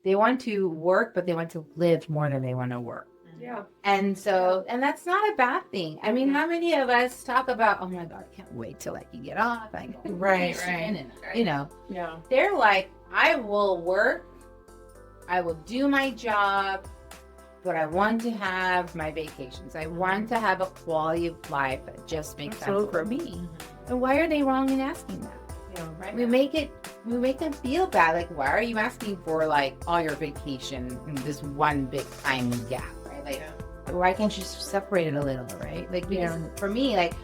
they want to work, but they want to live more than they want to work. Yeah. And so, and that's not a bad thing. I mean, how many of us talk about, oh my God, I can't wait till I can get off. I can Right. and, you know, Yeah. they're like, I will work, I will do my job, but I want to have my vacations. I want to have a quality of life that just makes sense for me. And why are they wrong in asking that? Yeah. Right. We make them feel bad. Like, why are you asking for like all your vacation in this one big time gap, right? Like, why can't you separate it a little, right? Like, for me, like,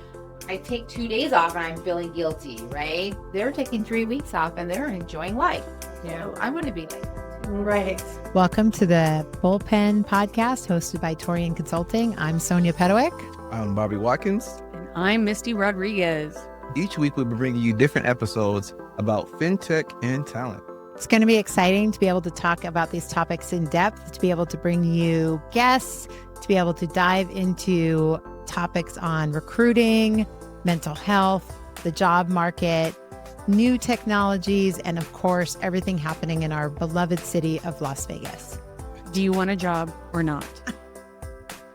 I take 2 days off and I'm feeling guilty, right? They're taking 3 weeks off and they're enjoying life. Yeah. I want to be like that. Right. Welcome to the Bullpen podcast hosted by Torian Consulting. I'm Sonia Pedowick. I'm Bobby Watkins. And I'm Misty Rodriguez. Each week, we'll be bringing you different episodes about fintech and talent. It's going to be exciting to be able to talk about these topics in depth, to be able to bring you guests, to be able to dive into topics on recruiting, mental health, the job market, new technologies, and of course, everything happening in our beloved city of Las Vegas. Do you want a job or not?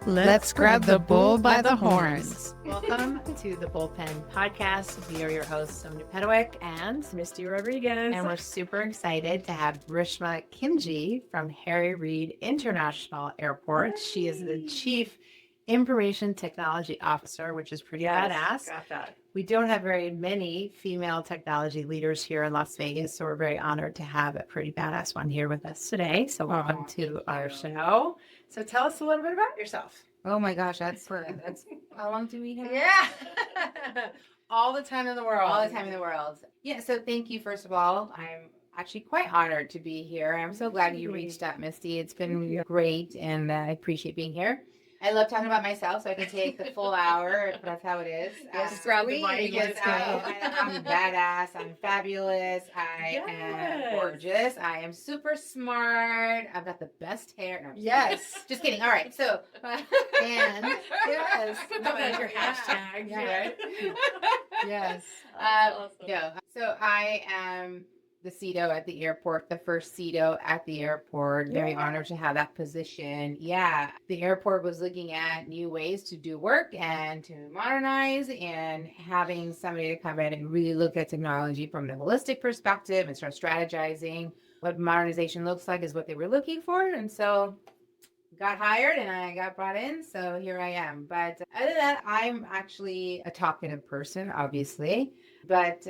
Let's grab the bull by the horns. Welcome to the Bullpen podcast. We are your hosts, Sonia Pedowick and Misty Rodriguez. And we're super excited to have Rishma Khimji from Harry Reid International Airport. She is the Chief Information Technology Officer, which is pretty badass. Got that. We don't have very many female technology leaders here in Las Vegas, so we're very honored to have a pretty badass one here with us today. So welcome to our show. So tell us a little bit about yourself. Oh my gosh, that's how long do we have? Yeah. All the time in the world. All the time in the world. Yeah, so thank you, first of all. I'm actually quite honored to be here. I'm so glad you reached out, Misty. It's been great, and I appreciate being here. I love talking about myself, so I can take the full hour. That's how it is. Just grab the mic. I'm badass. I'm fabulous. I am gorgeous. I am super smart. I've got the best hair. No, just kidding. All right. So, And yes, that's your hashtag. Yeah, right? yes. Awesome. No. So I am the CEDO at the airport, the first CEDO at the airport. Very honored to have that position. Yeah, the airport was looking at new ways to do work and to modernize, and having somebody to come in and really look at technology from the holistic perspective and start strategizing what modernization looks like is what they were looking for. And so got hired and I got brought in. So here I am. But other than that, I'm actually a talkative person, obviously, but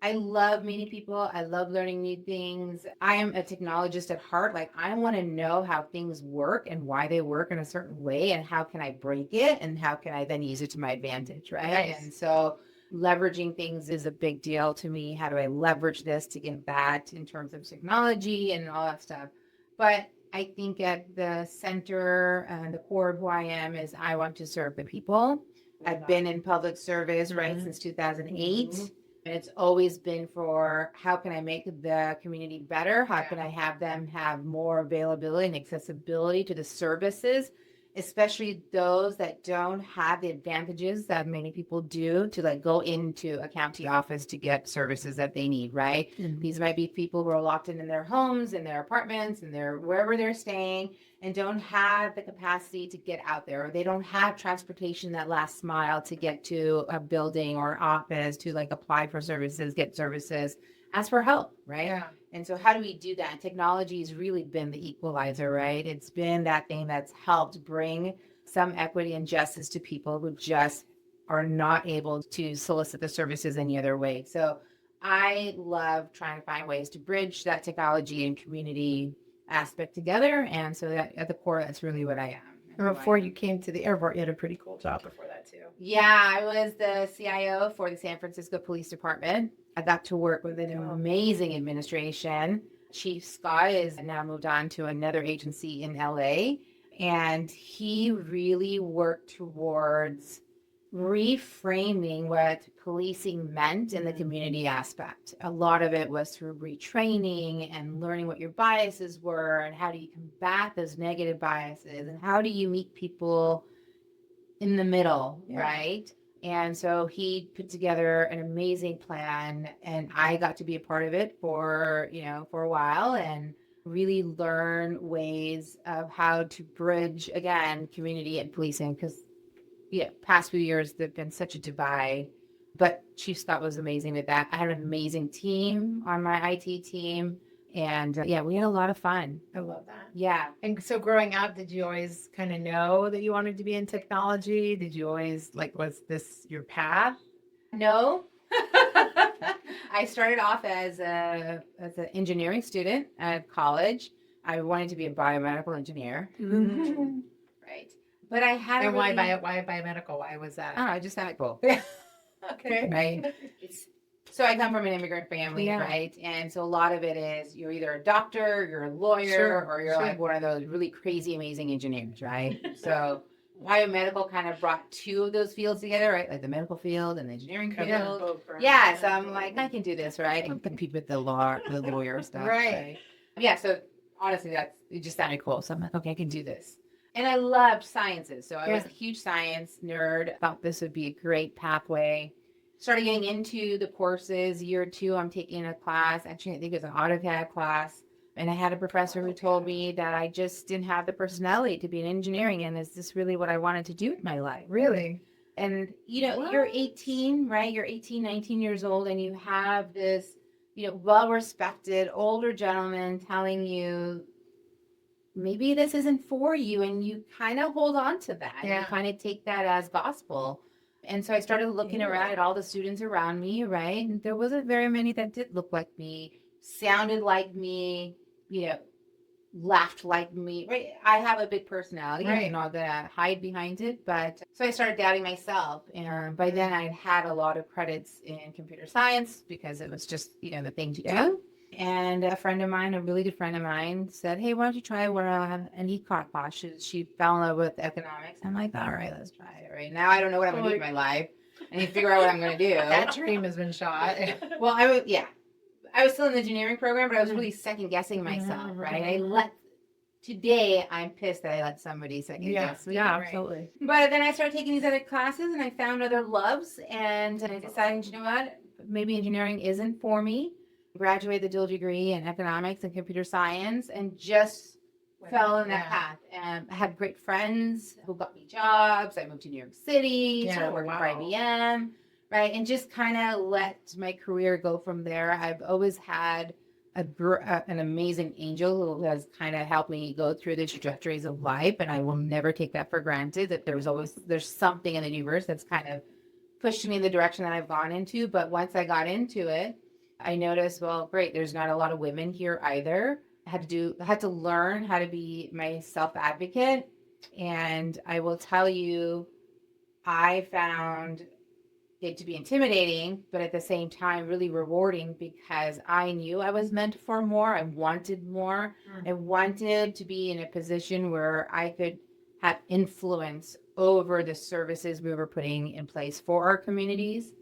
I love meeting people. I love learning new things. I am a technologist at heart. Like, I want to know how things work and why they work in a certain way, and how can I break it, and how can I then use it to my advantage, right? Nice. And so leveraging things is a big deal to me. How do I leverage this to get that in terms of technology and all that stuff? But I think at the center and the core of who I am is I want to serve the people. I've been in public service, right, since 2008. And it's always been for how can I make the community better? How can I have them have more availability and accessibility to the services, especially those that don't have the advantages that many people do to like go into a county office to get services that they need, right? Mhm. These might be people who are locked in their homes, in their apartments, in their wherever they're staying, and don't have the capacity to get out there, or they don't have transportation that last mile to get to a building or office to like apply for services, get services, ask for help, right? Yeah. And so how do we do that? Technology has really been the equalizer, right? It's been that thing that's helped bring some equity and justice to people who just are not able to solicit the services any other way. So I love trying to find ways to bridge that technology and community aspect together. And so that at the core, that's really what I am. And before you came to the airport, you had a pretty cool job before that too. Yeah, I was the CIO for the San Francisco Police Department. I got to work with an amazing administration. Chief Scott is now moved on to another agency in LA. And he really worked towards reframing what policing meant in the community aspect. A lot of it was through retraining and learning what your biases were and how do you combat those negative biases and how do you meet people in the middle, right? And so he put together an amazing plan, and I got to be a part of it for a while. And really learn ways of how to bridge, again, community and policing, because past few years there've been such a divide. But Chief Scott was amazing at that. I had an amazing team on my IT team, and we had a lot of fun. I love that. Yeah. And so growing up, did you always kind of know that you wanted to be in technology? Did you always was this your path? No. I started off as an engineering student at college. I wanted to be a biomedical engineer. Mm-hmm. Right. But I had And why biomedical? Why was that? I don't know, I just found it cool. Okay. Right. So I come from an immigrant family, right? And so a lot of it is you're either a doctor, you're a lawyer, or you're like one of those really crazy, amazing engineers, right? So biomedical kind of brought two of those fields together, right? Like the medical field and the engineering field. Yeah, so I'm like, I can do this, right? I can compete with the lawyer stuff. Right. Yeah, so honestly, it just sounded cool. So I'm like, okay, I can do this. And I loved sciences. So I was a huge science nerd. Thought this would be a great pathway. Started getting into the courses. Year 2, I'm taking a class. Actually, I think it was an AutoCAD class. And I had a professor who told me that I just didn't have the personality to be in engineering. And is this really what I wanted to do with my life? Really? And, you're 18, right? You're 18, 19 years old, and you have this, well-respected older gentleman telling you, maybe this isn't for you. And you kind of hold on to that. Yeah. You kind of take that as gospel. And so I started looking around at all the students around me, right? And there wasn't very many that did look like me, sounded like me, laughed like me, right? I have a big personality. Right. I'm not gonna hide behind it. But so I started doubting myself. And by then I'd had a lot of credits in computer science because it was just, the thing to do. And a friend of mine, a really good friend of mine, said, hey, why don't you try an econ class? She fell in love with economics. I'm like, all right, let's try it. Right now, I don't know what I'm going to do with my life. I need to figure out what I'm going to do. That dream has been shot. Well, I was still in the engineering program, but I was really second guessing myself, right? Today, I'm pissed that I let somebody second guess me. Yeah, absolutely. But then I started taking these other classes, and I found other loves, and I decided, you know what? Maybe engineering isn't for me. Graduated the dual degree in economics and computer science, and just fell in that path. And I had great friends who got me jobs. I moved to New York City, started working for IBM, right? And just kind of let my career go from there. I've always had an amazing angel who has kind of helped me go through the trajectories of life, and I will never take that for granted. That there's something in the universe that's kind of pushed me in the direction that I've gone into. But once I got into it, I noticed, well, great, there's not a lot of women here either. I had to learn how to be my self-advocate. And I will tell you, I found it to be intimidating, but at the same time, really rewarding because I knew I was meant for more. I wanted more. I wanted to be in a position where I could have influence over the services we were putting in place for our communities.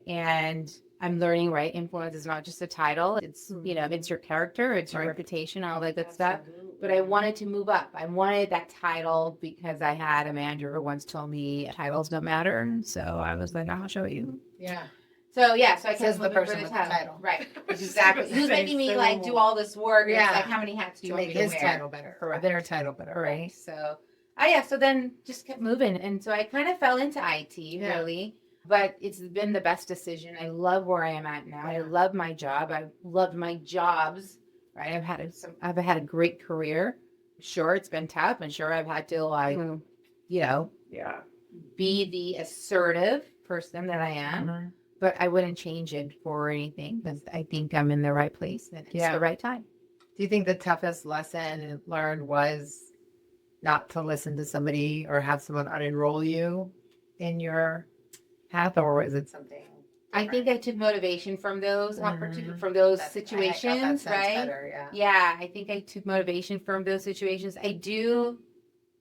And I'm learning, right? Influence is not just a title. It's, it's your character, it's your reputation, all that good stuff. But I wanted to move up. I wanted that title because I had a manager who once told me titles don't matter. So I was like, I'll show you. Yeah. So I says the person with the title. Right. Exactly. Who's making me do all this work? Yeah. It's like, how many hats do you want me to wear? His title better. Correct. Their title better. Right. So, so then just kept moving. And so I kind of fell into IT, really. But it's been the best decision. I love where I am at now. I love my job. I loved my jobs. Right. I've had a great career. Sure, it's been tough, and sure, I've had to be the assertive person that I am. Mm-hmm. But I wouldn't change it for anything because I think I'm in the right place and it's the right time. Do you think the toughest lesson learned was not to listen to somebody or have someone unenroll you in your path, or is it something different? I think I took motivation from those from those situations, right? Better, I think I took motivation from those situations. I do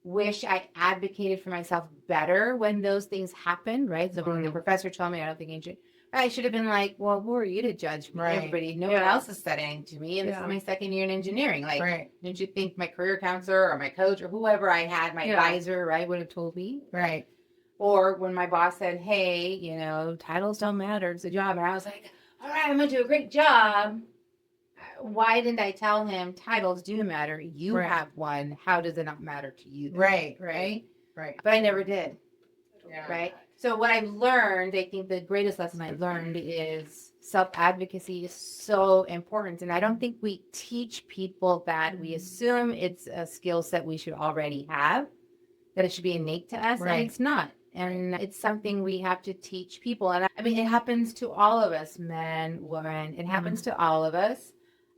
wish I advocated for myself better when those things happen, right? So when the professor told me I don't think I should have been like, well, who are you to judge me? Right. Everybody, no one else is studying to me, and this is my second year in engineering. Like, didn't you think my career counselor or my coach or whoever I had, my advisor, right, would have told me? Right. Or when my boss said, hey, titles don't matter, it's a job. And I was like, all right, I'm going to do a great job. why didn't I tell him titles do matter? You Right. have one. How does it not matter to you? Right. Right. Right. But I never did. Yeah. Right. So what I've learned, I think the greatest lesson I learned is self-advocacy is so important. And I don't think we teach people that. We assume it's a skill set we should already have, that it should be innate to us. Right. And it's not. And it's something we have to teach people. And I mean, it happens to all of us, men, women. It happens to all of us.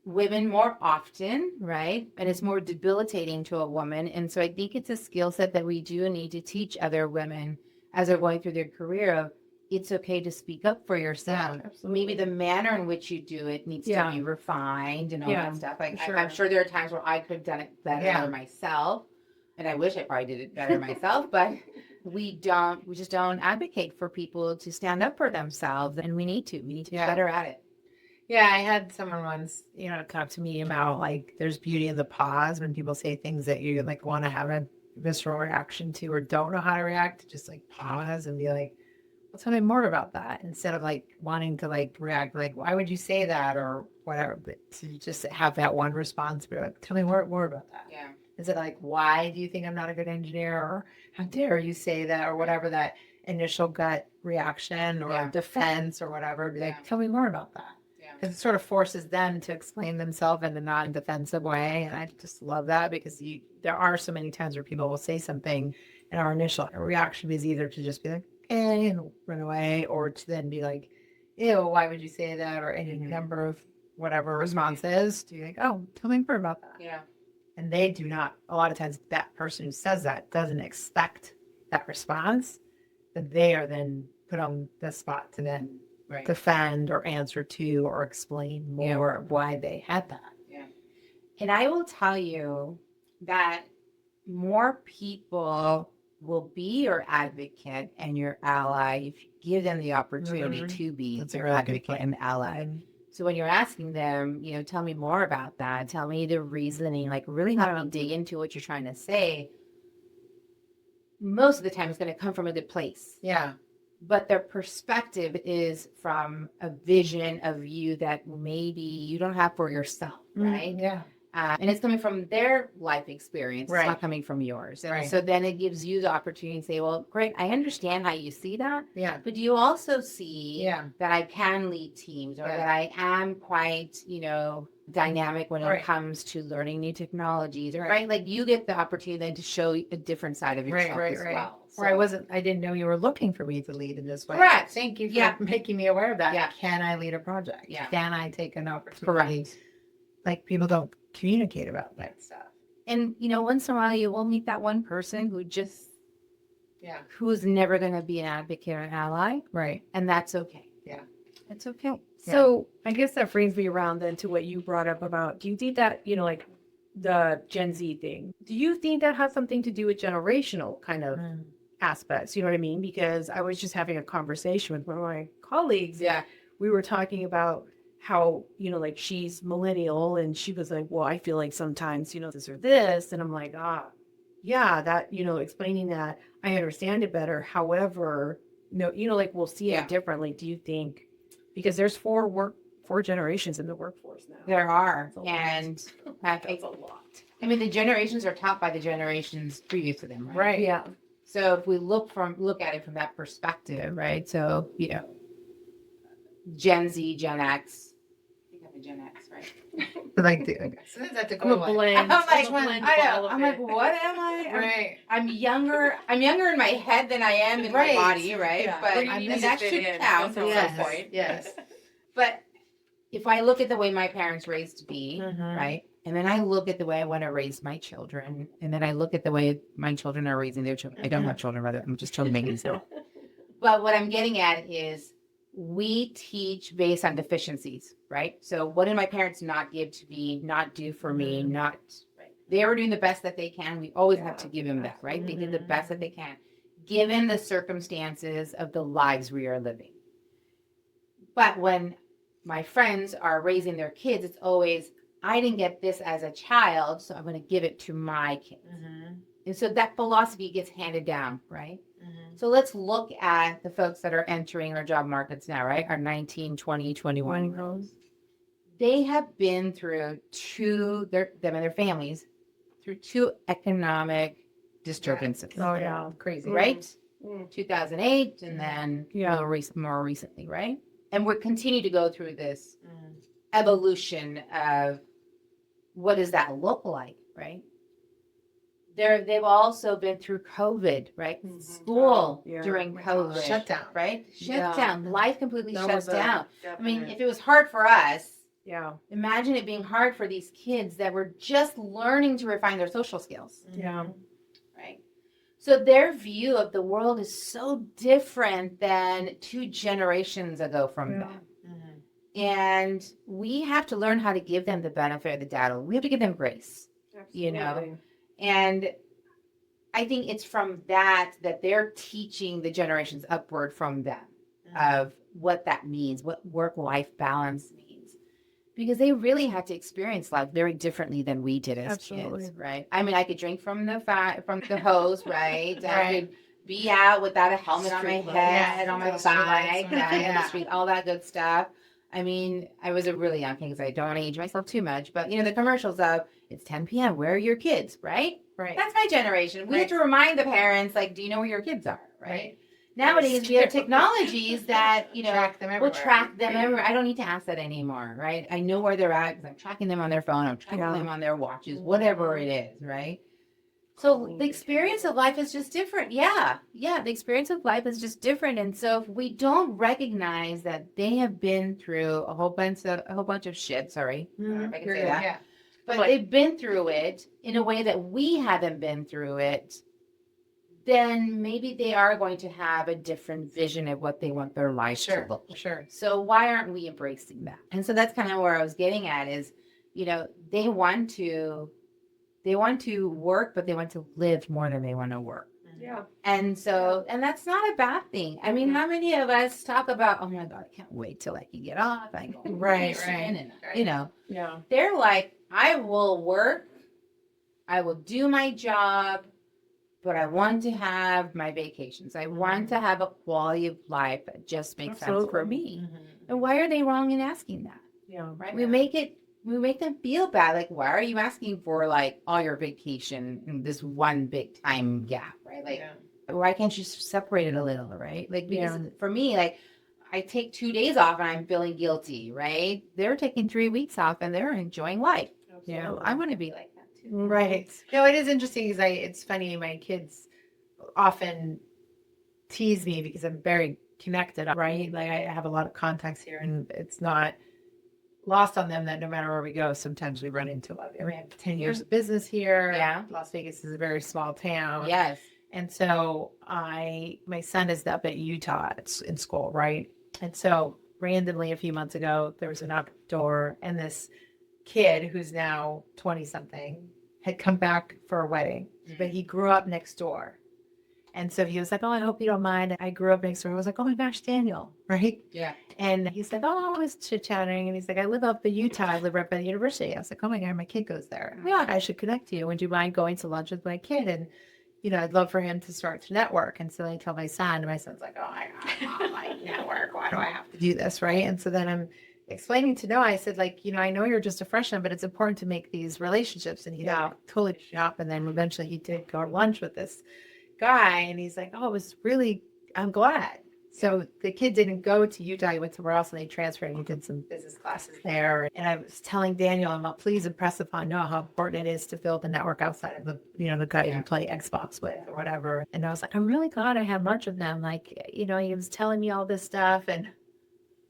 Women more often, right? And it's more debilitating to a woman. And so I think it's a skill set that we do need to teach other women as they're going through their career of it's okay to speak up for yourself. Maybe the manner in which you do it needs to be refined and all that stuff. Like I'm sure there are times where I could have done it better myself. And I wish I probably did it better myself, but we just don't advocate for people to stand up for themselves. And we need to be better at it. Yeah, I had someone once, talk to me about like there's beauty in the pause when people say things that you like want to have a visceral reaction to or don't know how to react. Just like pause and be like, well, tell me more about that instead of like wanting to like react like, why would you say that or whatever? But to just have that one response, be like, tell me more about that. Yeah. Is it like, why do you think I'm not a good engineer? Or how dare you say that or whatever that initial gut reaction or defense or whatever? Be like, tell me more about that. Because it sort of forces them to explain themselves in a non-defensive way. And I just love that because there are so many times where people will say something and our initial reaction is either to just be like, okay, and run away, or to then be like, ew, why would you say that? Or any number of whatever responses to be like, oh, tell me more about that. Yeah. And they do not, a lot of times that person who says that doesn't expect that response, that they are then put on the spot to then defend or answer to or explain more of why they had that. Yeah. And I will tell you that more people will be your advocate and your ally if you give them the opportunity to be your advocate and ally. So when you're asking them, tell me more about that, tell me the reasoning, like really how to dig into what you're trying to say, most of the time it's going to come from a good place. Yeah. But their perspective is from a vision of you that maybe you don't have for yourself, right? Yeah. And it's coming from their life experience. It's not coming from yours. And so then it gives you the opportunity to say, well, great, I understand how you see that. Yeah. But do you also see that I can lead teams or that I am quite, dynamic when it comes to learning new technologies, right? Like you get the opportunity then to show a different side of yourself as well. So, or I didn't know you were looking for me to lead in this way. Correct. Thank you for making me aware of that. Yeah. Can I lead a project? Yeah. Can I take an opportunity? Correct. Like people don't communicate about that stuff. And, once in a while you will meet that one person who's never going to be an advocate or an ally. Right. And that's okay. Yeah. It's okay. So I guess that brings me around then to what you brought up about, do you think that, like the Gen Z thing, do you think that has something to do with generational kind of aspects? You know what I mean? Because I was just having a conversation with one of my colleagues. Yeah. We were talking about how, like she's millennial and she was like, well, I feel like sometimes, this or this. And I'm like, that, explaining that I understand it better. However, like we'll see it differently. Do you think, because there's four generations in the workforce now. There are. And it's a lot. I mean, the generations are taught by the generations previous to them, right? Yeah. So if we look at it from that perspective, right? So, Gen Z, Gen X. I think I'm a Gen X, right? That's a I'm good a one. blend. I'm like, what am I? Right. I'm younger in my head than I am in my body, right? Yeah. But that should count at some point. Yes. But if I look at the way my parents raised me, right? And then I look at the way I want to raise my children. And then I look at the way my children are raising their children. I don't have children, rather. I'm just children making stuff. But what I'm getting at is we teach based on deficiencies, right? So what did my parents not give to me, not do for me, they were doing the best that they can. We always have to give them that, right? They did the best that they can, given the circumstances of the lives we are living. But when my friends are raising their kids, it's always, I didn't get this as a child, so I'm going to give it to my kids. And so that philosophy gets handed down, right? So let's look at the folks that are entering our job markets now, right? Our 19, 20, 21 girls. they have been through them and their families through two economic disturbances. Oh, yeah. Crazy, Mm. right? Mm. 2008 and then Yeah. more recently, right? And we're continue to go through this evolution of what does that look like, right? They've also been through COVID, right? Mhm. School Yeah. during Oh my COVID, gosh. shutdown, right? Yeah. Shutdown, life completely That shut was a down. I mean, definite- if it was hard for us, yeah. imagine it being hard for these kids that were just learning to refine their social skills, Yeah. right? So their view of the world is so different than 2 generations ago from Yeah. them. And we have to learn how to give them the benefit of the doubt. We have to give them grace, you know? Absolutely. And I think it's from that they're teaching the generations upward from them of what that means, what work-life balance means. Because they really had to experience life very differently than we did as Absolutely. kids, right? I mean, I could drink from the hose, right? I Right. could be out without a helmet on my Street head, lights. on my Those street bike, lights. right? Yeah. The street, all that good stuff. I mean, I was a really young kid because I don't want to age myself too much, but the commercials of it's 10 p.m. Where are your kids, right? Right. That's my generation. We have Right. to remind the parents, like, do you know where your kids are, right? Right. Nowadays, we have technologies that, Track them will everywhere. track them everywhere. I don't need to ask that anymore, right? I know where they're at because I'm tracking them on their phone. I'm tracking Yeah. them on their watches, whatever it is, right? So the experience of life is just different. Yeah. The experience of life is just different. And so if we don't recognize that they have been through a whole bunch of shit, sorry, if I can say that. Yeah. But they've been through it in a way that we haven't been through it, then maybe they are going to have a different vision of what they want their life to look like. Sure. So why aren't we embracing that? And so that's kind of where I was getting at is, they want to work, but they want to live more than they want to work. Yeah. And so, and that's not a bad thing. I mean, how many of us talk about, oh my God, I can't wait till I can get off. I can go on Right, vacation," right. And, Yeah. they're like, I will work, I will do my job, but I want to have my vacations. I want to have a quality of life that just makes sense for me. And why are they wrong in asking that? Yeah. Right? We make them feel bad. Like, why are you asking for like all your vacation in this one big time gap? Right? Like, why can't you separate it a little? Right? Like, because for me, like, I take 2 days off and I'm feeling guilty. Right? They're taking 3 weeks off and they're enjoying life. Yeah. I want to be like that too. Right. No, it is interesting because it's funny. My kids often tease me because I'm very connected, right? Like I have a lot of contacts here and it's not lost on them that no matter where we go, sometimes we run into love. We have 10 years of business here. Yeah. Las Vegas is a very small town. Yes. And so my son is up at Utah in school, right? And so randomly a few months ago, there was an outdoor and this kid who's now 20 something had come back for a wedding, but he grew up next door. And so he was like, oh, I hope you don't mind. I grew up next door. I was like, oh my gosh, Daniel, right? Yeah. And he's like, oh, I was chit-chatting. And he's like, I live up in Utah. I live right by the university. I was like, oh my God, my kid goes there. Yeah, I should connect you. Would you mind going to lunch with my kid? And, I'd love for him to start to network. And so I tell my son, and my son's like, oh my God, Mom, network. Why do I have to do this, right? And so then I'm explaining to Noah, I said, like, I know you're just a freshman, but it's important to make these relationships. And he totally shop. And then eventually he did go to lunch with this guy. And he's like, oh, it was really, I'm glad. So the kid didn't go to Utah. He went somewhere else and they transferred and he did some business classes there. And I was telling Daniel, I'm like, please impress upon Noah how important it is to build the network outside of the, the guy you play Xbox with or whatever. And I was like, I'm really glad I had lunch with them. Like, he was telling me all this stuff. And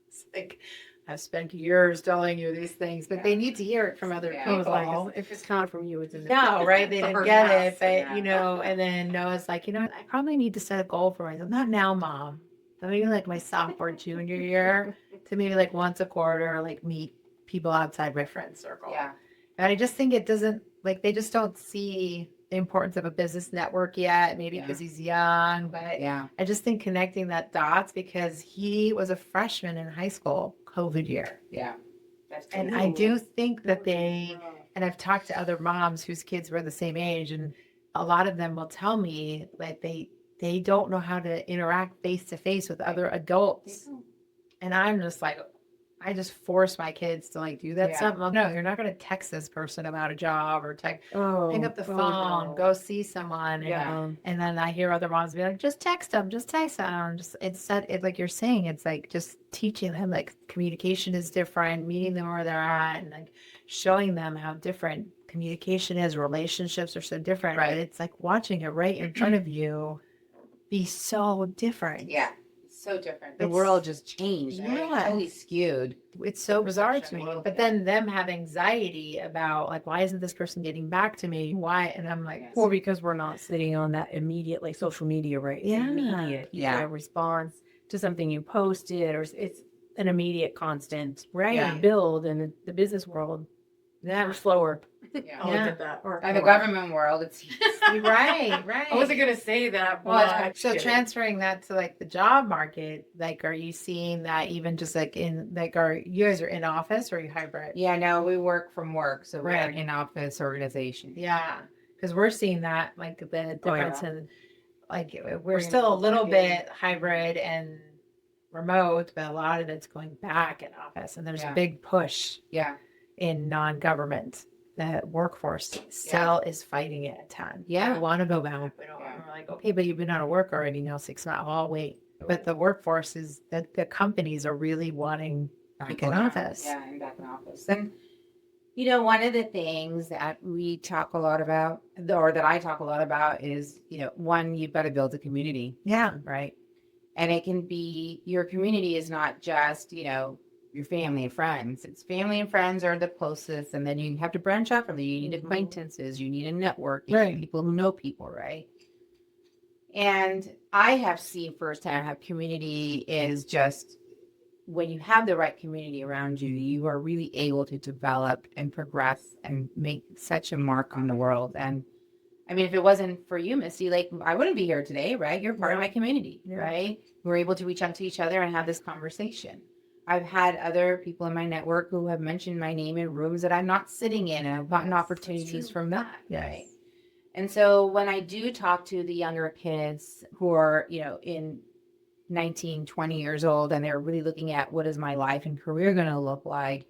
it's like, I've spent years telling you these things, but they need to hear it from other people. Like, if it's not from you, it's in No, right? They didn't get it, but Yeah. and then Noah's like, I probably need to set a goal for myself. Not now, Mom. Maybe like my sophomore, junior year, to maybe like once a quarter, like meet people outside my friend circle. Yeah. And I just think it doesn't they just don't see the importance of a business network yet. Maybe because he's young, but Yeah. I just think connecting that dots because he was a freshman in high school, COVID year. Yeah. And I do think that and I've talked to other moms whose kids were the same age, and a lot of them will tell me that they don't know how to interact face to face with other adults. And I'm just like, I just force my kids to like do that Yeah. stuff. I'm like, no, you're not going to text this person about a job or pick up the Oh, phone, no. go see someone. And, Yeah. and then I hear other moms be like, just text them, just text them. Just it's like you're saying, it's like just teaching them like communication is different, meeting them where they're at, and like showing them how different communication is. Relationships are so different, Right. but it's like watching it right in front of you be so different. Yeah. So different. The It's- world just changed. I mean, Yeah. totally skewed. It's so bizarre to me. Perception. But then them have anxiety about like, why isn't this person getting back to me? Why? And I'm like, Yes. Or because we're not sitting on that immediate, like social media, right? It's Yeah. immediate. You get a response to something you posted, or it's an immediate constant. Right. Yeah. Build in the business world. We're slower. Yeah. I'll Yeah. look at that. Or And the government world, it's right. I wasn't gonna say that. But Well, so transferring that to like the job market, like, are you seeing that even just like in like, are you guys are in office or are you hybrid? yeah, no, we work from work, so we're Right. an in-office organization. Yeah, because we're seeing that like the Oh, yeah. difference in like we're We're still a little working. bit hybrid and remote, but a lot of it's going back in office, and there's Yeah. a big push Yeah, in non-government. The workforce still is fighting it a ton. Yeah. we want to go back. We don't. Yeah. We're like, okay, but you've been out of work already now 6 months. Oh, wait. But the workforce is that the companies are really wanting back in office. Yeah, and back in office. And you know, one of the things that we talk a lot about, or that I talk a lot about, is one, you've got to build a community, Yeah. right? And it can be your community is not just your family and friends. It's family and friends are the closest, and then you have to branch out from there. You need acquaintances, you need a network, you Right. need people who know people, right? And I have seen firsthand how community is just when you have the right community around you, you are really able to develop and progress and make such a mark on the world. And I mean, if it wasn't for you, Misty, like I wouldn't be here today, right? You're part of my community, right? We're able to reach out to each other and have this conversation. I've had other people in my network who have mentioned my name in rooms that I'm not sitting in, and I've gotten opportunities from that, right? And so when I do talk to the younger kids who are, in 19, 20 years old, and they're really looking at what is my life and career going to look like,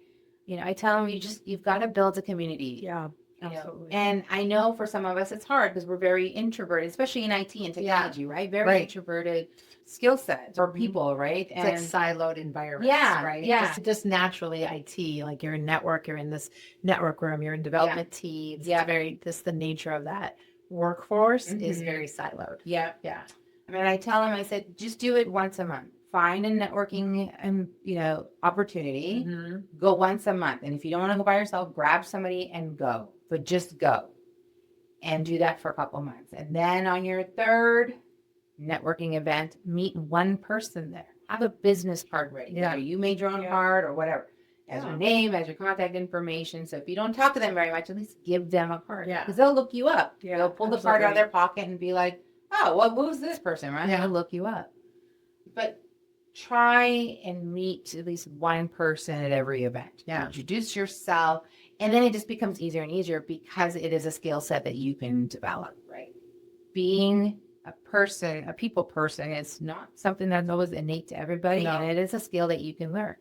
I tell them, you've got to build a community. Yeah. Absolutely. And I know for some of us it's hard because we're very introverted, especially in IT and technology, right? Very introverted skill sets or people, right? It's like siloed environments, Yeah, right? yeah. Just naturally IT, like you're in network, you're in this network room, you're in development teams. Yeah. It's very, just the nature of that workforce is Mhm. very siloed. Yeah. Yeah. I mean, I tell them, I said, just do it once a month. Find a networking opportunity. Go once a month. And if you don't want to go by yourself, grab somebody and go. But just go. And do that for a couple months. And then on your third networking event, meet one person there. Have a business card ready. Yeah. Whether you made your own card or whatever. As your name, as your contact information. So if you don't talk to them very much, at least give them a card. Yeah. Because they'll look you up. Yeah, They'll pull the card out of absolutely. their pocket and be like, oh, well, who's this person, right? Yeah. They'll look you up. But try and meet at least one person at every event. Yeah. Introduce yourself. And then it just becomes easier and easier because it is a skill set that you can develop, right? Being a person, a people person, is not something that's always innate to everybody. No. And it is a skill that you can learn.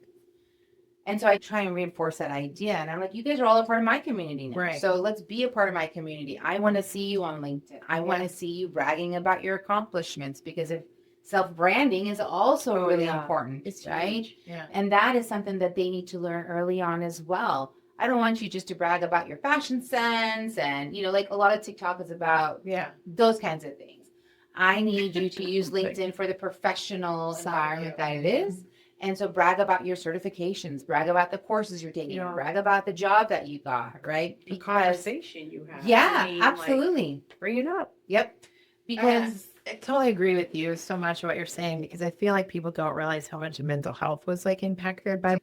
And so I try and reinforce that idea. And I'm like, you guys are all a part of my community now. Right. So let's be a part of my community. I want to see you on LinkedIn. I want to see you bragging about your accomplishments, because if self-branding is also really important, right? Yeah. And that is something that they need to learn early on as well. I don't want you just to brag about your fashion sense and, like a lot of TikTok is about those kinds of things. I need you to use LinkedIn for the professional environment that it is. And so brag about your certifications, brag about the courses you're taking, brag about the job that you got, right? The conversation you have. Yeah, I mean, absolutely. Like, bring it up. Yep. Because I totally agree with you so much what you're saying, because I feel like people don't realize how much mental health was like impacted by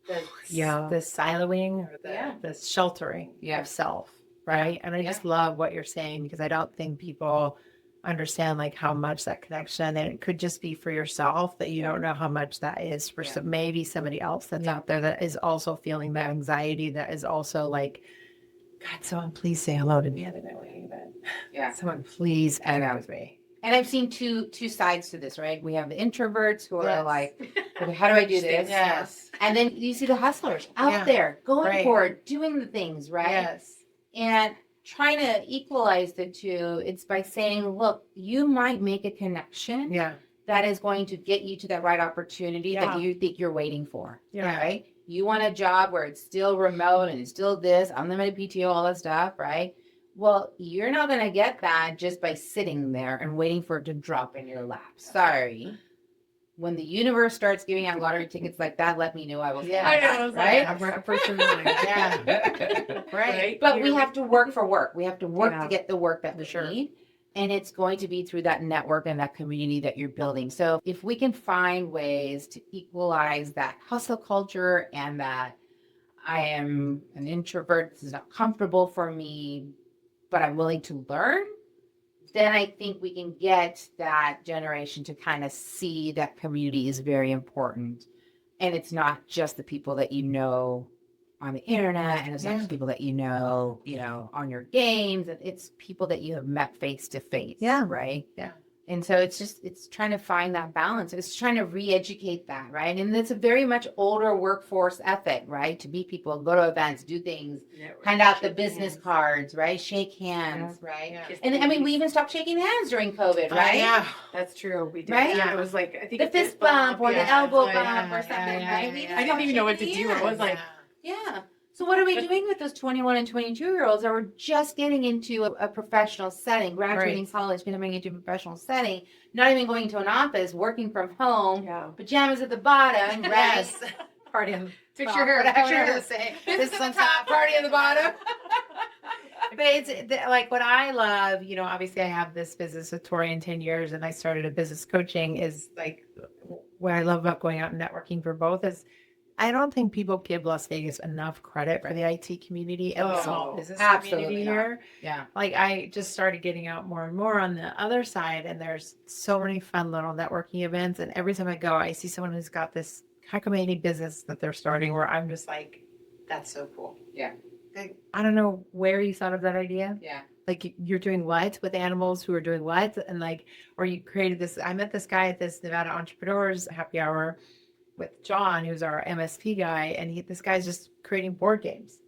the siloing or the sheltering of self, right? And I just love what you're saying, because I don't think people understand like how much that connection, and it could just be for yourself that you don't know how much that is for maybe somebody else that's out there that is also feeling that anxiety, that is also like, God, someone please say hello to me. I don't know what you mean. Yeah. Someone please hang out with me. And I've seen two sides to this, right? We have the introverts who are Yes. like, okay, how do I do this? Yes. And then you see the hustlers out Yeah. there going Right. for it, doing the things, right? Yes. And trying to equalize the two, it's by saying, look, you might make a connection Yeah. that is going to get you to that right opportunity Yeah. that you think you're waiting for. Yeah. Right? You want a job where it's still remote and it's still this, unlimited PTO, all that stuff, right? Well, you're not going to get that just by sitting there and waiting for it to drop in your lap. Sorry. When the universe starts giving out lottery tickets like that, let me know. I will. Yeah. I know, it's right? like, a person like, yeah. Right. But we have to work for work. We have to work Yeah. to get the work that we Sure. need. And it's going to be through that network and that community that you're building. So if we can find ways to equalize that hustle culture and that I am an introvert, this is not comfortable for me, but I'm willing to learn, then I think we can get that generation to kind of see that community is very important. And it's not just the people that you know on the internet, and it's not just people that you know, on your games. It's people that you have met face to face. Yeah. Right. Yeah. And so it's trying to find that balance. It's trying to re-educate that, right? And it's a very much older workforce ethic, right? To meet people, go to events, do things, hand out the business cards, right? Shake hands, right? Yeah. And I mean, we even stopped shaking hands during COVID, right? Yeah. That's true. We did. Right? Yeah. It was like, I think The a fist bump or the yeah. elbow like, bump yeah, or something, yeah, right? yeah, We yeah. even I didn't even know what to stopped do. I shaking was like, hands. Yeah. So what are we doing with those 21 and 22-year-olds that were just getting into a professional setting, graduating college, coming into a professional setting, not even going to an office, working from home, yeah. pajamas at the bottom, right? Yes. Party on the Fix top, your hair. whatever Fix your it hair. is. Say. This is on top, party on the bottom. But it's like what I love, obviously I have this business with Tori in 10 years and I started a business coaching is like what I love about going out and networking for both is I don't think people give Las Vegas enough credit for the IT community and the small business absolutely community not. here. Yeah. Like I just started getting out more and more on the other side and there's so many fun little networking events and every time I go I see someone who's got this cockamamie business that they're starting where I'm just like, that's so cool. Yeah. Like, I don't know where you thought of that idea. Yeah. Like you're doing what with animals who are doing what and like, or you created this. I met this guy at this Nevada Entrepreneurs Happy Hour with John, who's our MSP guy, and this guy's just creating board games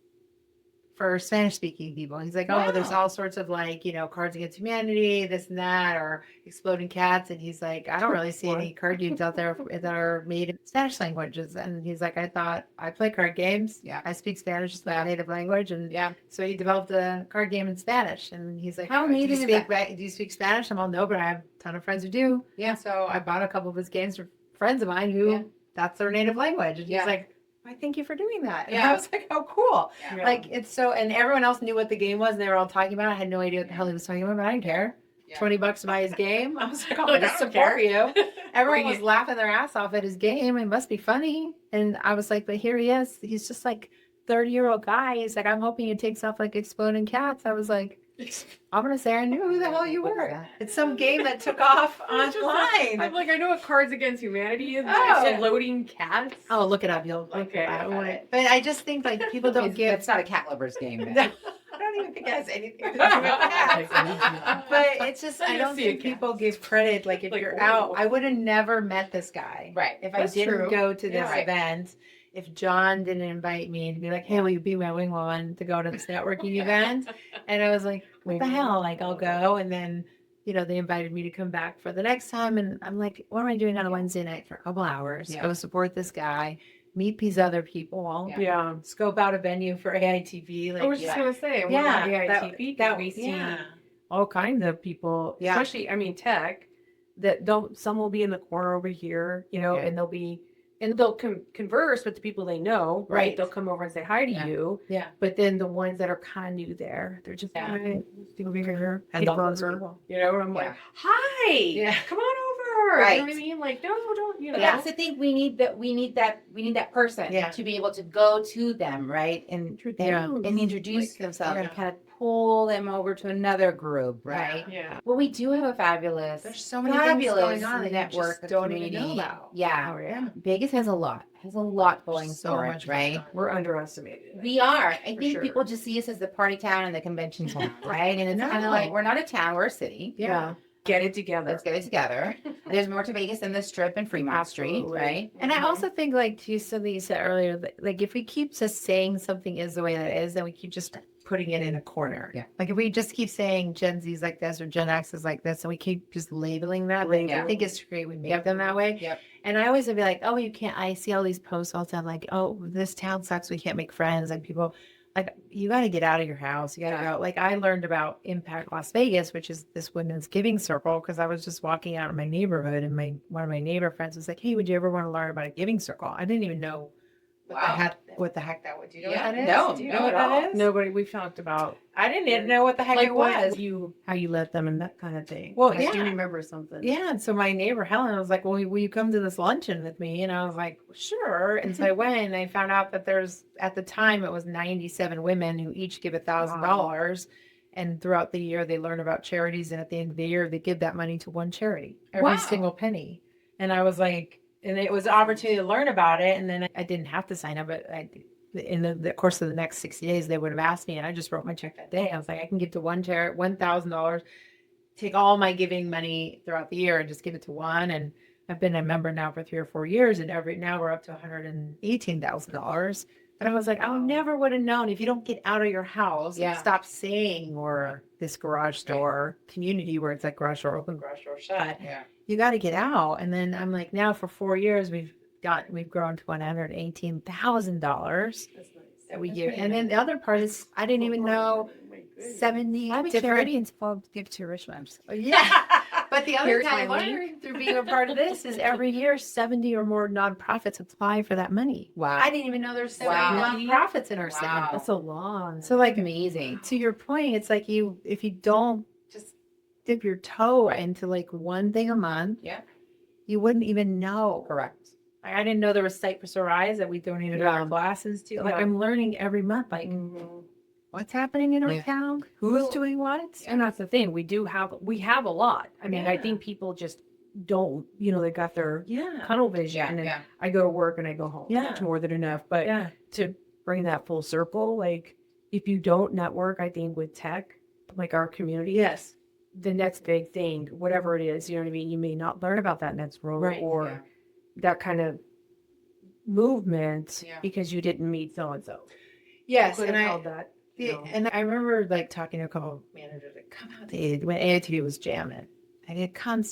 for Spanish-speaking people. He's like, oh, there's all sorts of like, Cards Against Humanity, this and that, or Exploding Cats. And he's like, I don't really see any card games out there that are made in Spanish languages. And he's like, I thought I play card games. Yeah. I speak Spanish as my native language. And so he developed a card game in Spanish. And he's like, How amazing is do you speak Spanish? I'm all, no, but I have a ton of friends who do. Yeah. So I bought a couple of his games for friends of mine who that's their native language. And he's like, why, thank you for doing that. And I was like, oh, cool. Yeah. Like, it's so, and everyone else knew what the game was and they were all talking about it. I had no idea what the hell he was talking about, but I didn't care. Yeah. $20 to buy his game. I was like, I'll Like, just I don't support you. Everyone Bring was it. laughing their ass off at his game. It must be funny. And I was like, but here he is. He's just like 30-year-old guy. He's like, I'm hoping it takes off like Exploding Cats. I was like, I'm going to say I knew who the hell you What is were. that? It's some game that took off It's just online. I'm like, I know what Cards Against Humanity is. Oh. Exploding Cats. Oh, look it up. You'll Okay. I want it. But I just think like people don't give. It's not a cat lover's game. Then. No, I don't even think it has anything to do with cats. But it's just I I don't see think a people cat. give credit. Like if Like, you're whoa. out, I would have never met this guy. Right. If That's I didn't true. go to this Yeah. event. If John didn't invite me to be like, hey, will you be my wingwoman to go to this networking event? And I was like, what the hell? Like, I'll go. And then, they invited me to come back for the next time. And I'm like, what am I doing on a Wednesday night for a couple hours? Yeah. Go support this guy, meet these other people, Yeah. scope out a venue for AITV. Like, I was just going to say, Yeah, AITV, that- we see yeah. all kinds of people, Yeah. especially, tech, that some will be in the corner over here, and they'll converse with the people they know, right? Right. They'll come over and say hi to Yeah. you. Yeah. But then the ones that are kind of new there, they're just, Yeah. hi, people be here. And People they'll- over. I'm Yeah. like, hi, Yeah. come on over. Right. You know what I mean? Like, no, don't, But that's the thing. We need that person Yeah. to be able to go to them, right? And introduce Like, themselves yeah. and kind of pull them over to another group, right? Yeah. Well, we do have a fabulous, There's so many things fabulous going on that you network just don't even community. know about. Yeah. Oh, yeah. Vegas has a lot going So for much it, right? We're underestimated. We are. I For think sure. people just see us as the party town and the convention town, right? And it's No. kind of like we're not a town, we're a city. Yeah. Get it together. Let's get it together. There's more to Vegas than the Strip and Fremont Street, Absolutely. right? And I also think, like, to something you said earlier, that, like, if we keep just saying something is the way that it is, then we keep just putting it in a corner. Yeah. Like, if we just keep saying Gen Z's like this or Gen X is like this, and we keep just labeling that, Yeah. I think it's great we make them that way. Yep. And I always would be like, oh, you can't. I see all these posts all the time, like, oh, this town sucks. We can't make friends. And people, like, you got to get out of your house. You got to go. Like, I learned about Impact Las Vegas, which is this women's giving circle, because I was just walking out in my neighborhood, and one of my neighbor friends was like, hey, would you ever want to learn about a giving circle? I didn't even know what the heck that would do. You know Yeah. what that is? No, Do you no, know what at all. that is? Nobody, we've talked about I didn't even know what the heck like it what was. how you let them and that kind of thing. Well, I do yeah. remember something. Yeah, and so my neighbor Helen was like, "Well, will you come to this luncheon with me?" And I was like, "Sure." And so I went, and I found out that there's at the time it was 97 women who each give $1,000, and throughout the year they learn about charities, and at the end of the year they give that money to one charity, every Wow. single penny. And I was like, and it was an opportunity to learn about it, and then I didn't have to sign up, but in the course of the next 60 days they would have asked me, and I just wrote my check that day. I was like, I can give to one charity $1,000. Take all my giving money throughout the year and just give it to one. And I've been a member now for 3 or 4 years, and now we're up to $118,000. And I was like, I never would have known if you don't get out of your house Yeah. and stop saying, or this garage door community where it's like garage door open, garage door shut. Yeah. You got to get out. And then I'm like, now for 4 years we've grown to $118,000 that we give. And then the other part is I didn't even know 70 I'm a different. charity and give to Rishma. I'm just kidding. Yeah. But the other Here's thing I my learned through being a part of this is every year 70 or more nonprofits apply for that money. Wow. I didn't even know there's 70 Wow. nonprofits in our state. Wow. That's a lot. So like Amazing. to your point, it's like if you don't just dip your toe into like one thing a month, Yeah. you wouldn't even know. Correct. Like, I didn't know there was Sight for Sore Eyes that we donated our classes to. Like Yeah. I'm learning every month, like what's happening in our Yeah. town, who's doing what. And that's the thing. We have a lot. I mean, I Yeah. think people just don't, they got their Yeah. tunnel vision. Yeah. And Yeah. I go to work and I go home. Yeah. That's more than enough. But Yeah. to bring that full circle, like if you don't network, I think with tech, like our community, Yes. the next big thing, whatever it is, you know what I mean? You may not learn about that next role Right. or Yeah. that kind of movement Yeah. because you didn't meet so and so. Yes. Could And have I held that. and I remember like talking to a couple of managers that come out when AIT was jamming. I did come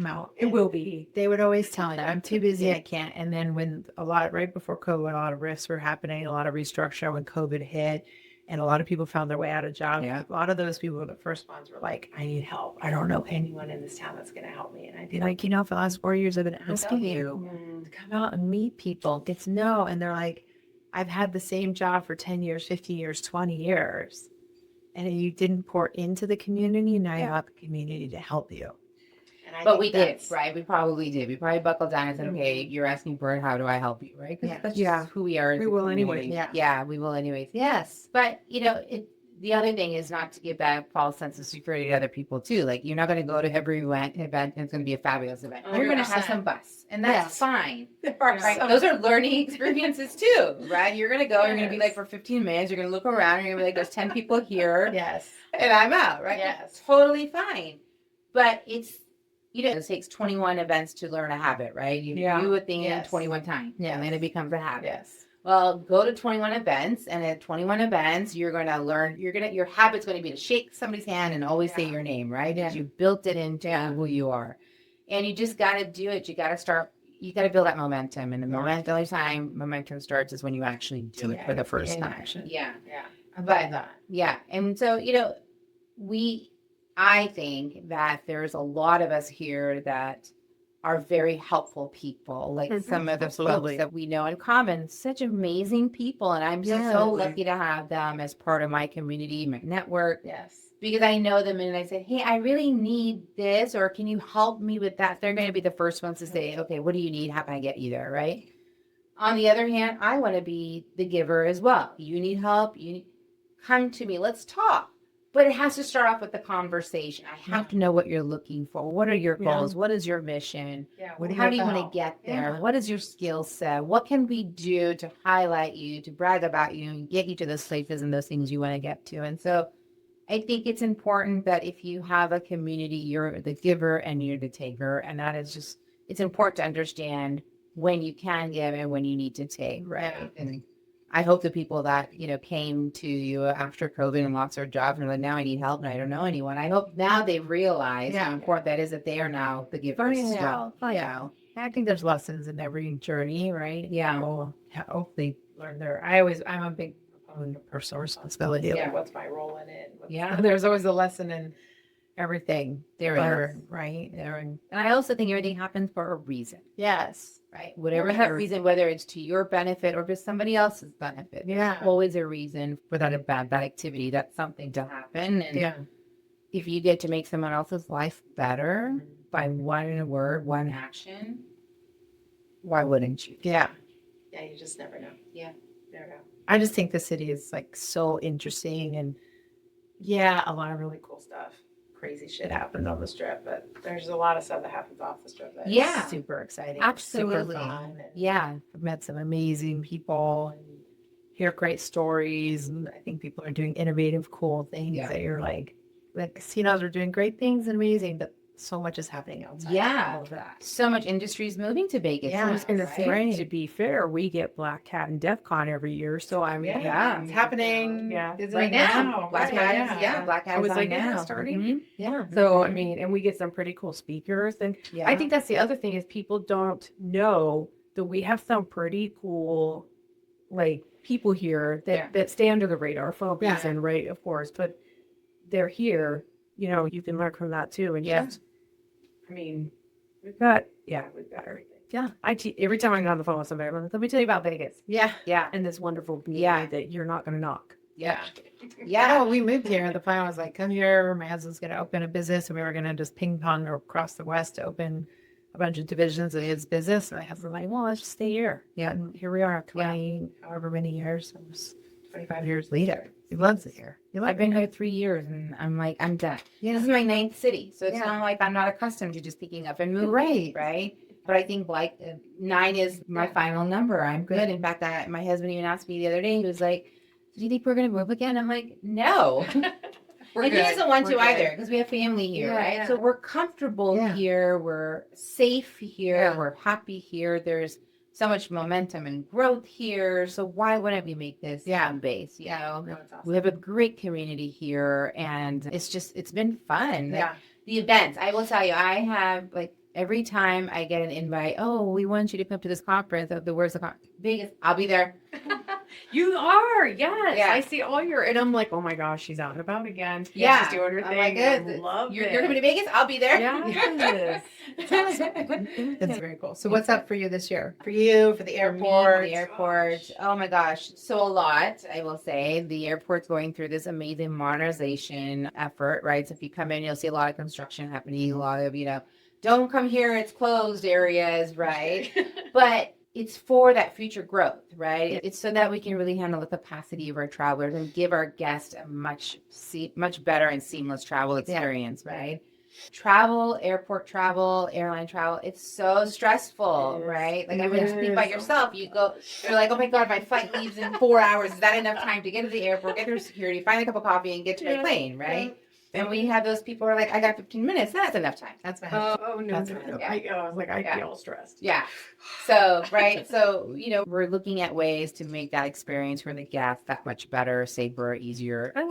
out. It will be. They would always tell me, I'm too busy, I can't. And then when right before COVID, when a lot of risks were happening, a lot of restructure when COVID hit, and a lot of people found their way out of jobs. Yeah. A lot of those people, the first ones were like, I need help. I don't know anyone in this town that's going to help me. And I'd be like, for the last 4 years, I've been asking you to come out and meet people, get to know. And they're like, I've had the same job for 10 years, 15 years, 20 years. And you didn't pour into the community. Now you have the community to help you. And I But think we did, that's- right? We probably did. We probably buckled down and said, okay, you're asking for it. How do I help you? Right? 'Cause Yeah. that's Yeah. just who we are. As We a will anyway. community. Yeah. Yeah, we will anyways. Yes. But, the other thing is not to give that false sense of security to other people too. Like you're not going to go to every event and it's going to be a fabulous event. You're going to have 100%. some bus and that's Yes. fine. There are Right? some- Those are learning experiences too, right? You're going to go, you're going to be like for 15 minutes, you're going to look around, you're going to be like, there's 10 people here Yes. and I'm out, right? Yes. Totally fine. But it's, it takes 21 events to learn a habit, right? You Yeah. do a thing Yes. 21 times and then it becomes a habit. Yes. Well, go to 21 events, and at 21 events, you're going to learn, your habit's going to be to shake somebody's hand and always say your name, right? Because you built it into who you are. And you just got to do it. You got to build that momentum. And the momentum starts is when you actually do it for the first time. Action. Yeah. Yeah. But, yeah. And so, I think that there's a lot of us here that are very helpful people, like some of the Absolutely. folks that we know in common, such amazing people. And I'm Yes. so lucky to have them as part of my community, my network, Yes. because I know them and I said, hey, I really need this, or can you help me with that? They're going to be the first ones to say, okay, what do you need? How can I get you there? Right. On the other hand, I want to be the giver as well. You need help. Come to me. Let's talk. But it has to start off with the conversation. I have to know what you're looking for. What are your goals? What is your mission? Yeah. How do you want to get there? Yeah. What is your skill set? What can we do to highlight you, to brag about you, and get you to those places and those things you want to get to? And so I think it's important that if you have a community, you're the giver and you're the taker. And that is just, it's important to understand when you can give and when you need to take, right? And I hope the people that, came to you after COVID and lost their jobs and are like, now I need help and I don't know anyone. I hope now they realize how important that is, that they are now the givers as well. I think there's lessons in every journey, right? Yeah. People hope they learn I'm a big proponent of personal responsibility. Yeah. What's my role in it? Yeah. There's always a lesson in everything. There is. Right? And I also think everything happens for a reason, Yes. right? Whatever that reason, whether it's to your benefit or to somebody else's benefit, Yeah. there's always a reason for that bad activity. That's something to happen. And Yeah. if you get to make someone else's life better by one word, one action, why wouldn't you? Yeah. Yeah, you just never know. Yeah. Never know. I just think the city is like so interesting, and a lot of really cool stuff. Crazy shit happened on the strip, but there's a lot of stuff that happens off the strip that Yeah. is super exciting. Absolutely. Super fun. And Yeah. I've met some amazing people and hear great stories. And I think people are doing innovative, cool things that you're like casinos are doing great things and amazing, but so much is happening outside. Yeah. All of that. So much industry is moving to Vegas. Yeah, I was gonna say, right? To be fair, we get Black Cat and DEF CON every year, so I mean, Yeah. It's happening. Yeah. Is Right it now. Black Right, Hat. Black Hat I is was on like, is it now. starting? Mhm. Yeah. So, I mean, and we get some pretty cool speakers. And Yeah. I think that's the other thing is people don't know that we have some pretty cool, like, people here that stay under the radar, phobias and right, of course, but they're here. You can learn from that too. And I mean, we've got everything. Yeah. Every time I get on the phone with somebody, I'm like, let me tell you about Vegas Yeah. and this wonderful community that you're not going to knock. Yeah. Yeah. We moved here and the plan was like, come here. My husband's going to open a business and we were going to just ping pong across the West to open a bunch of divisions of his business. And my husband's like, well, let's just stay here. Yeah. And here we are, 20, however many years, almost 25 years later. He loves it here. I've been here 3 years and I'm like, I'm done. This is my 9th city. So it's not like I'm not accustomed to just picking up and moving. Right. But I think 9 is my final number. I'm good. In fact, my husband even asked me the other day, he was like, do you think we're going to move again? I'm like, no. And he doesn't want to either because we have family here, right? Yeah. So we're comfortable here. We're safe here. We're happy here. There's so much momentum and growth here. So why wouldn't we make this home base? Awesome. We have a great community here and it's been fun. Yeah. The events, I will tell you, I have every time I get an invite, we want you to come to this conference. Where's the conference? Vegas. I'll be there. You are, yes. Yeah. I see all your, and I'm like, oh my gosh, she's out and about again. Yeah. She's doing her I'm thing. like, I good. love You're it. coming to Vegas? I'll be there. Yes. That's very cool. So what's up for you this year? For you, for the airport? The airport. Oh my gosh. So a lot, I will say. The airport's going through this amazing modernization effort, right? So if you come in, you'll see a lot of construction happening, a lot of, don't come here, it's closed areas, right? But it's for that future growth, right? It's so that we can really handle the capacity of our travelers and give our guests a much better and seamless travel experience, right? Travel, airport travel, airline travel, it's so stressful, right? Like, I mean, just think about yourself. You're like, oh my God, my flight leaves in 4 hours. Is that enough time to get to the airport, get through security, find a cup of coffee, and get to my plane, right? And we have those people who are like, I got 15 minutes. That's enough time. That's my Oh, no. That's no, right. no. Yeah. I was like, I feel stressed. Yeah. So, right. So, we're looking at ways to make that experience for the guest that much better, safer, easier, all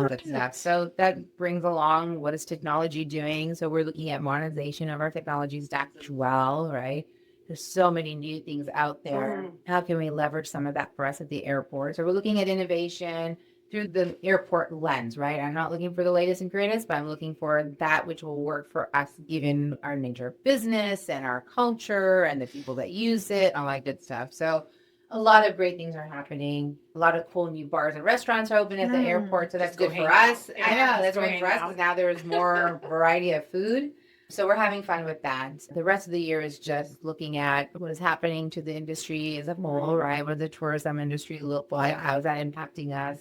that stuff. So that brings along what is technology doing. So we're looking at modernization of our technology stack as well, right? There's so many new things out there. How can we leverage some of that for us at the airport? So we're looking at innovation through the airport lens, right? I'm not looking for the latest and greatest, but I'm looking for that which will work for us, given our nature of business and our culture and the people that use it, all that good stuff. So a lot of great things are happening. A lot of cool new bars and restaurants are open at the airport. So that's Just go good for hang us. out. I know, Yeah, that's just go great for hang us out. because now there's more variety of food. So we're having fun with that. The rest of the year is just looking at what is happening to the industry as a whole, right? What does the tourism industry look like? How is that impacting us?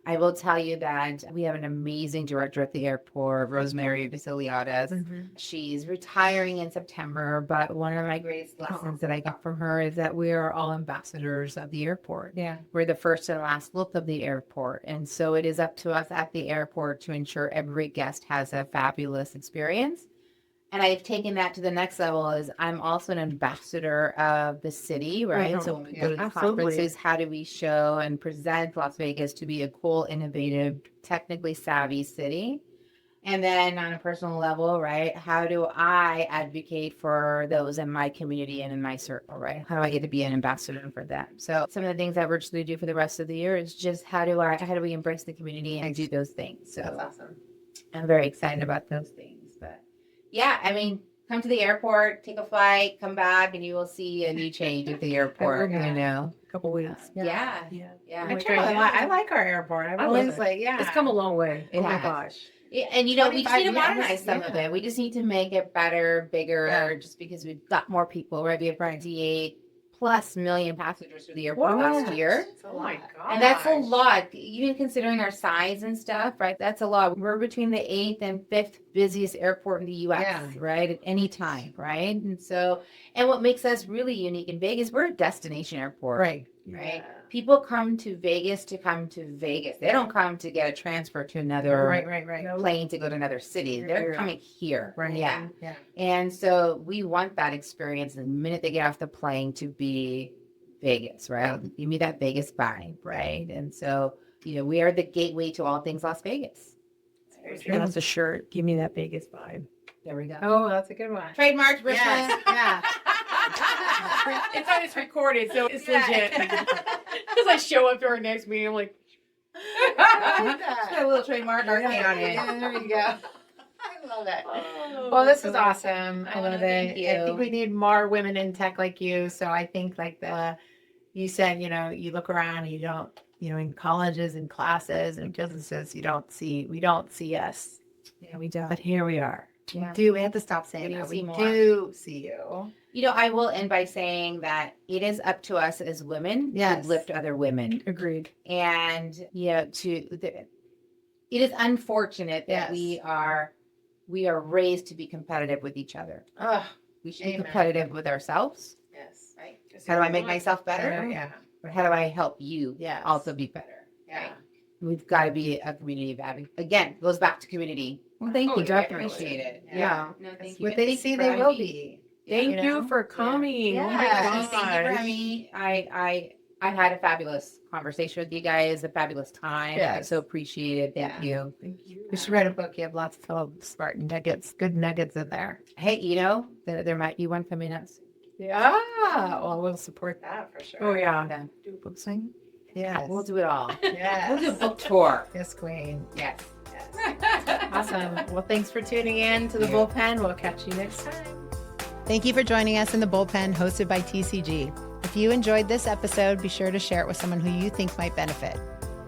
I will tell you that we have an amazing director at the airport, Rosemary Vasiliades. She's retiring in September, but one of my greatest lessons that I got from her is that we are all ambassadors of the airport. Yeah. We're the first and last look of the airport. And so it is up to us at the airport to ensure every guest has a fabulous experience. And I've taken that to the next level is I'm also an ambassador of the city, right? So when we go to the Absolutely. conferences, how do we show and present Las Vegas to be a cool, innovative, technically savvy city? And then on a personal level, right? How do I advocate for those in my community and in my circle, right? How do I get to be an ambassador for them? So some of the things that we're just going to do for the rest of the year is just how do we embrace the community and do those things? So That's awesome. I'm very excited about those things. But yeah, I mean, come to the airport, take a flight, come back, and you will see a new change at the airport. You know, Couple weeks. yeah. I like our airport. I've I always love it. like, yeah. It's come a long way. It Oh my has. gosh. Yeah, and you know, we just need to 25 years, modernize some of yeah. it. We just need to make it better, bigger, Yeah. just because we've got more people, right? We have 58+ million passengers through the airport last year. Oh my god. And that's a lot, even considering our size and stuff, right? That's a lot. We're between the 8th and 5th busiest airport in the US, Yeah. right? At any time, right? And so, and what makes us really unique in Vegas, we're a destination airport. Right. Right. People come to Vegas to come to Vegas. They don't come to get a transfer to another Right. plane to go to another city. They're Here. coming here. Right. Yeah. Yeah. And so we want that experience the minute they get off the plane to be Vegas, right? Give me that Vegas vibe, right? And so, you know, we are the gateway to all things Las Vegas. That's a shirt. Give me that Vegas vibe. There we go. Oh, that's a good one. Trademark, Rishma. Yes. Yeah. It's on. It's recorded, so it's Yeah. legit. Because I show up to our next meeting, I'm like, I like that. Put a little trademark arcade on it. Yeah, there you go. I love it. Well, this is awesome. I love thank it. I you. think we need more women in tech like you. So I think like you said, you know, you look around and you don't, you know, in colleges and classes and businesses, we don't see us. Yeah, we do. But here we are. Yeah. We have to stop saying We do that. see We more. do see you. You know, I will end by saying that it is up to us as women Yes. to lift other women. agreed. And, you know, it is unfortunate that Yes. we are raised to be competitive with each other. Oh, We should be Amen. competitive with ourselves. yes. Right. How do I make myself better? Yeah. Or how do I help you Yes. also be better? Yeah. We've got to be a community of having, again, goes back to community. Well, thank you. yeah, Definitely. Appreciate it. Yeah. No, thank you. What And they thank see, you for they having will me. be. Thank You you know? for coming. Oh my Yes. Thank you for gosh. having me. I had a fabulous conversation with you guys, a fabulous time. I Yes. so appreciate it. Thank Yeah. you. Thank you. We should write a book. You have lots of smart nuggets, good nuggets in there. Hey, you know, there might be one coming up soon. Yeah. Well, we'll support that for sure. Oh yeah. Yeah. Do a book signing. Yes. We'll do it all. Yes. We'll do a book tour. Yes, Queen. Yes. Awesome. Well, thanks for tuning in to the Bullpen. We'll catch you next time. Thank you for joining us in the Bullpen, hosted by TCG. If you enjoyed this episode, be sure to share it with someone who you think might benefit.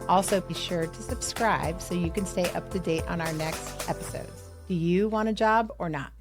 Also, be sure to subscribe so you can stay up to date on our next episodes. Do you want a job or not?